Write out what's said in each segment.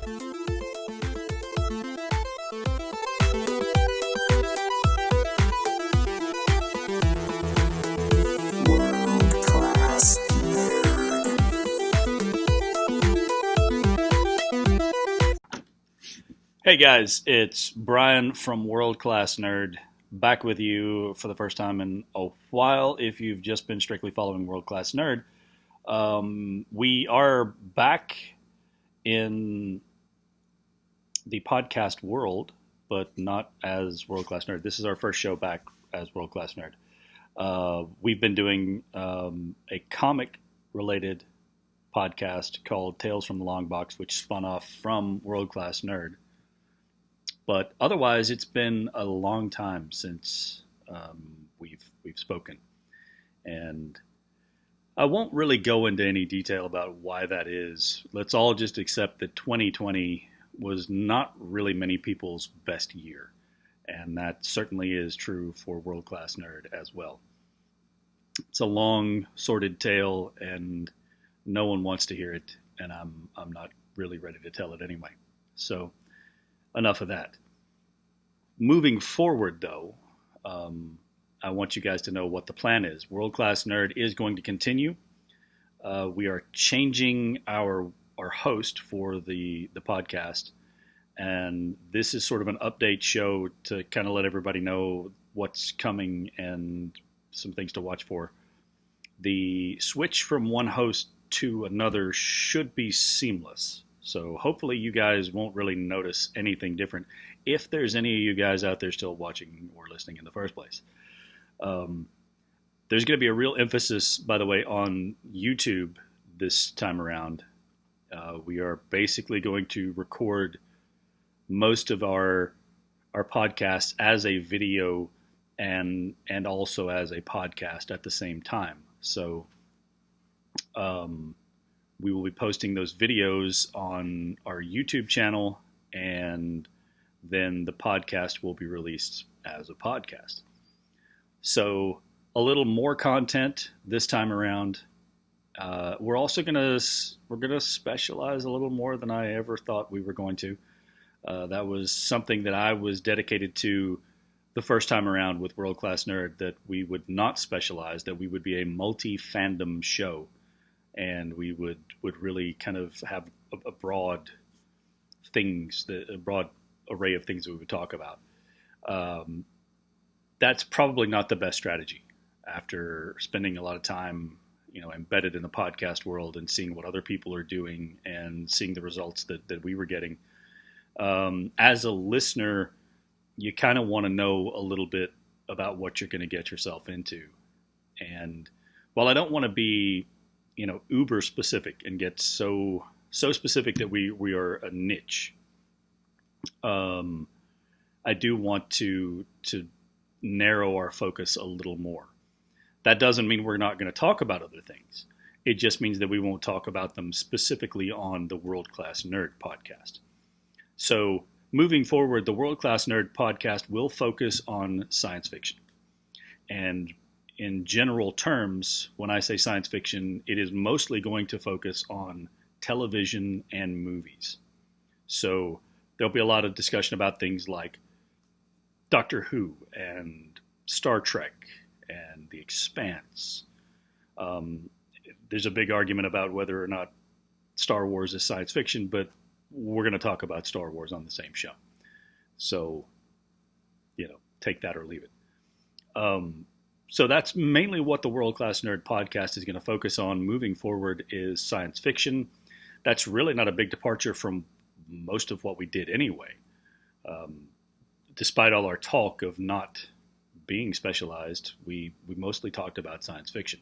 Hey guys, it's Bryan from World Class Nerd, back with you for the first time in a while. If you've just been strictly following World Class Nerd, we are back in the podcast world, but not as World Class Nerd. This is our first show back as World Class Nerd. We've been doing a comic related podcast called Tales from the Long Box, which spun off from World Class Nerd. But otherwise, it's been a long time since we've spoken, and I won't really go into any detail about why that is. Let's all just accept that 2020 was not really many people's best year, and that certainly is true for World Class Nerd as well. It's a long, sordid tale, and no one wants to hear it, and I'm not really ready to tell it anyway. So. Enough of that. Moving forward, though, I want you guys to know what the plan is. World Class Nerd is going to continue. We are changing our host for the podcast, and this is sort of an update show to kind of let everybody know what's coming and some things to watch for. The switch from one host to another should be seamless. So hopefully you guys won't really notice anything different if there's any of you guys out there still watching or listening in the first place. There's going to be a real emphasis, by the way, on YouTube this time around. We are basically going to record most of our podcasts as a video and also as a podcast at the same time. So we will be posting those videos on our YouTube channel, and then the podcast will be released as a podcast. So a little more content this time around. We're also gonna specialize a little more than I ever thought we were going to. That was something that I was dedicated to the first time around with World Class Nerd, that we would not specialize, that we would be a multi-fandom show. And we would really kind of have a broad array of things that we would talk about. That's probably not the best strategy after spending a lot of time, embedded in the podcast world and seeing what other people are doing and seeing the results that we were getting. As a listener, you kind of want to know a little bit about what you're going to get yourself into. And while I don't want to be uber specific and get so specific that we are a niche. I do want to narrow our focus a little more. That doesn't mean we're not going to talk about other things. It just means that we won't talk about them specifically on the World Class Nerd podcast. So moving forward, the World Class Nerd podcast will focus on science fiction. And in general terms, when I say science fiction, it is mostly going to focus on television and movies. So there'll be a lot of discussion about things like Doctor Who and Star Trek and The Expanse. There's a big argument about whether or not Star Wars is science fiction, but we're going to talk about Star Wars on the same show. So, take that or leave it. So that's mainly what the World Class Nerd podcast is going to focus on moving forward, is science fiction. That's really not a big departure from most of what we did anyway. Despite all our talk of not being specialized, we mostly talked about science fiction.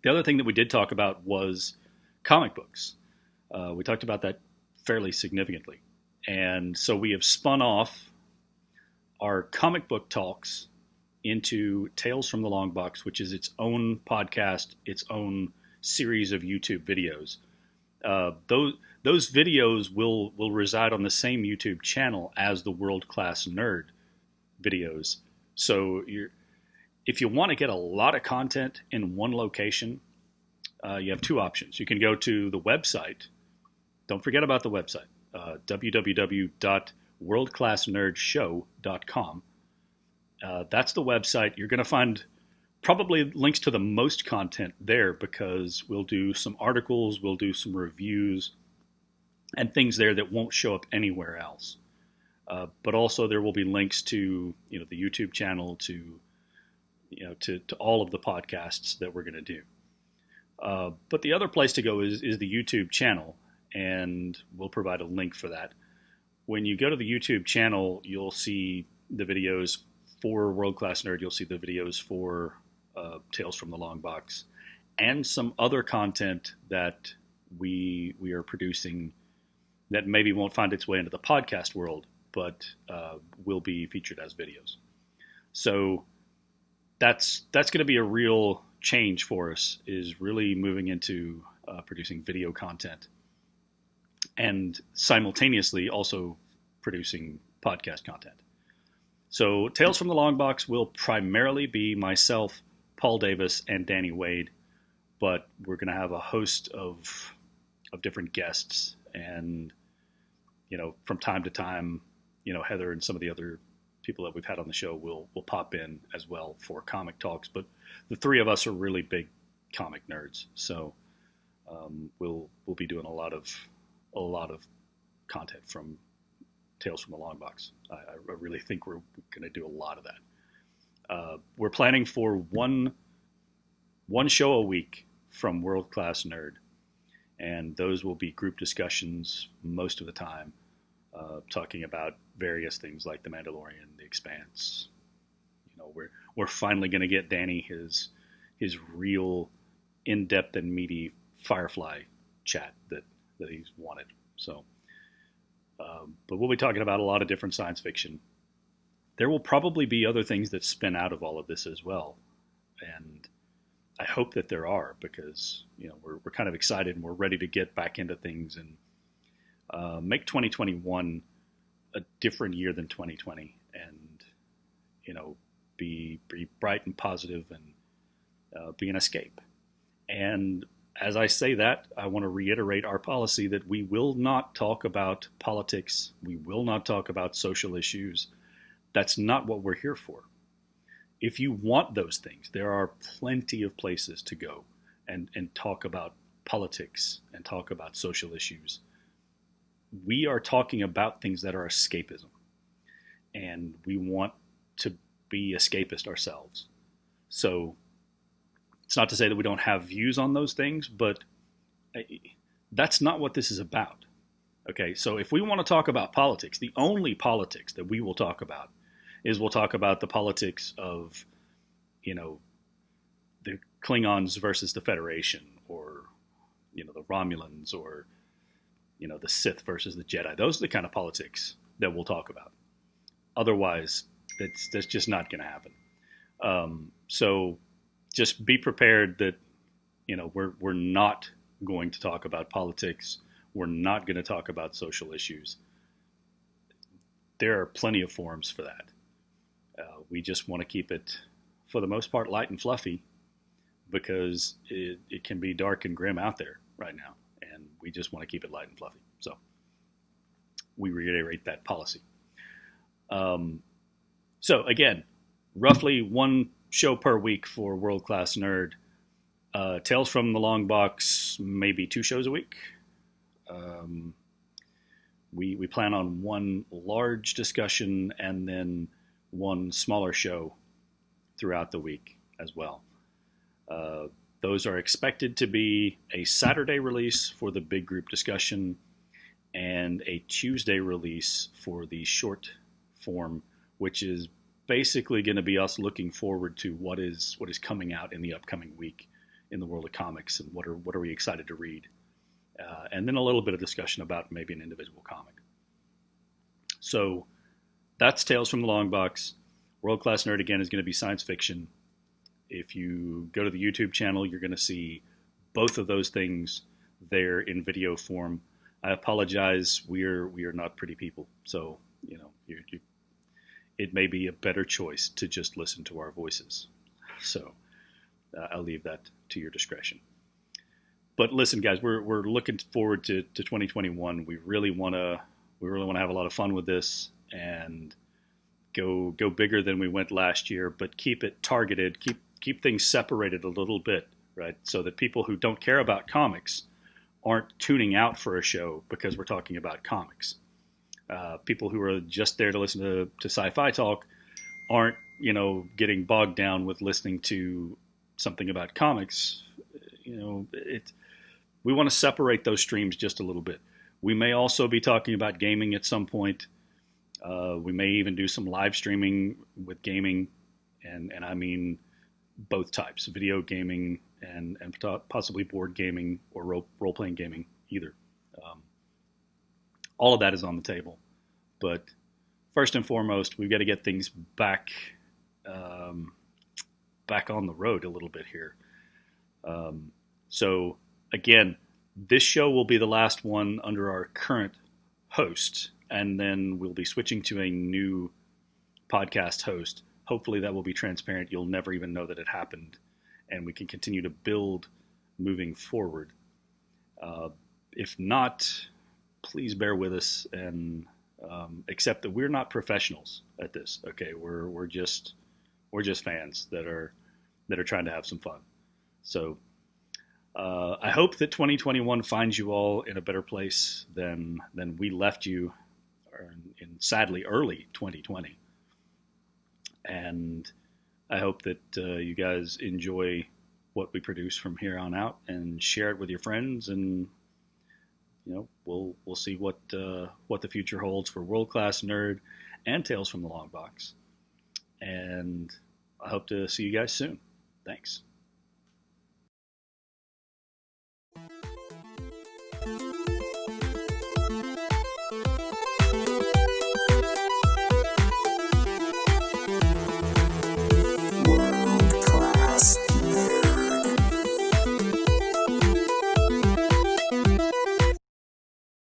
The other thing that we did talk about was comic books. We talked about that fairly significantly. And so we have spun off our comic book talks into Tales from the Long Box, which is its own podcast, its own series of YouTube videos. Those videos will reside on the same YouTube channel as the World Class Nerd videos. So if you want to get a lot of content in one location, you have two options. You can go to the website Don't forget about the website, www.worldclassnerdshow.com. That's the website. You're going to find probably links to the most content there because we'll do some articles, we'll do some reviews, and things there that won't show up anywhere else. But also there will be links to the YouTube channel, to to all of the podcasts that we're going to do. But the other place to go is the YouTube channel, and we'll provide a link for that. When you go to the YouTube channel, you'll see the videos for World Class Nerd. You'll see the videos for Tales from the Long Box, and some other content that we are producing that maybe won't find its way into the podcast world, but will be featured as videos. So that's going to be a real change for us, is really moving into producing video content and simultaneously also producing podcast content. So Tales from the Long Box will primarily be myself, Paul Davis, and Danny Wade, but we're going to have a host of different guests, and from time to time, Heather and some of the other people that we've had on the show will pop in as well for comic talks. But the three of us are really big comic nerds, so we'll be doing a lot of content from Tales from the Long Box. I really think we're going to do a lot of that. We're planning for one show a week from World Class Nerd, and those will be group discussions most of the time, talking about various things like The Mandalorian, The Expanse. We're finally going to get Danny his real in-depth and meaty Firefly chat that he's wanted. So, but we'll be talking about a lot of different science fiction. There will probably be other things that spin out of all of this as well, and I hope that there are, because we're kind of excited and we're ready to get back into things and make 2021 a different year than 2020, and be bright and positive and be an escape. And as I say that, I want to reiterate our policy that we will not talk about politics. We will not talk about social issues. That's not what we're here for. If you want those things, there are plenty of places to go and talk about politics and talk about social issues. We are talking about things that are escapism, and we want to be escapist ourselves. So it's not to say that we don't have views on those things, but that's not what this is about. Okay, so if we want to talk about politics, the only politics that we will talk about is we'll talk about the politics of, the Klingons versus the Federation, or, the Romulans, or, the Sith versus the Jedi. Those are the kind of politics that we'll talk about. Otherwise, that's just not going to happen. So just be prepared that, we're not going to talk about politics. We're not going to talk about social issues. There are plenty of forums for that. We just want to keep it, for the most part, light and fluffy, because it can be dark and grim out there right now, and we just want to keep it light and fluffy. So we reiterate that policy. So again, roughly one show per week for World Class Nerd. Tales from the Long Box, maybe 2 shows a week. We plan on one large discussion and then one smaller show throughout the week as well. Those are expected to be a Saturday release for the big group discussion and a Tuesday release for the short form, which is basically going to be us looking forward to what is coming out in the upcoming week in the world of comics, and what are we excited to read, and then a little bit of discussion about maybe an individual comic. So that's Tales from the Long Box. World Class Nerd, again, is going to be science fiction. If you go to the YouTube channel, you're going to see both of those things there in video form. I apologize, we are not pretty people, so it may be a better choice to just listen to our voices. So I'll leave that to your discretion. But listen, guys, we're looking forward to 2021. We really want to have a lot of fun with this and go bigger than we went last year, but keep it targeted, keep things separated a little bit, right? So that people who don't care about comics aren't tuning out for a show because we're talking about comics. People who are just there to listen to sci-fi talk aren't, getting bogged down with listening to something about comics. We want to separate those streams just a little bit. We may also be talking about gaming at some point. We may even do some live streaming with gaming, and I mean both types: video gaming and possibly board gaming or role playing gaming, either. Um, all of that is on the table, but first and foremost, we've got to get things um, back on the road a little bit here. So again, this show will be the last one under our current host, and then we'll be switching to a new podcast host. Hopefully, that will be transparent. You'll never even know that it happened, and we can continue to build moving forward. Uh, if not, please bear with us and accept that we're not professionals at this. Okay, we're just fans that are trying to have some fun. So I hope that 2021 finds you all in a better place than we left you in sadly early 2020. And I hope that you guys enjoy what we produce from here on out and share it with your friends. And we'll see what the future holds for World Class Nerd and Tales from the Long Box. And I hope to see you guys soon. Thanks.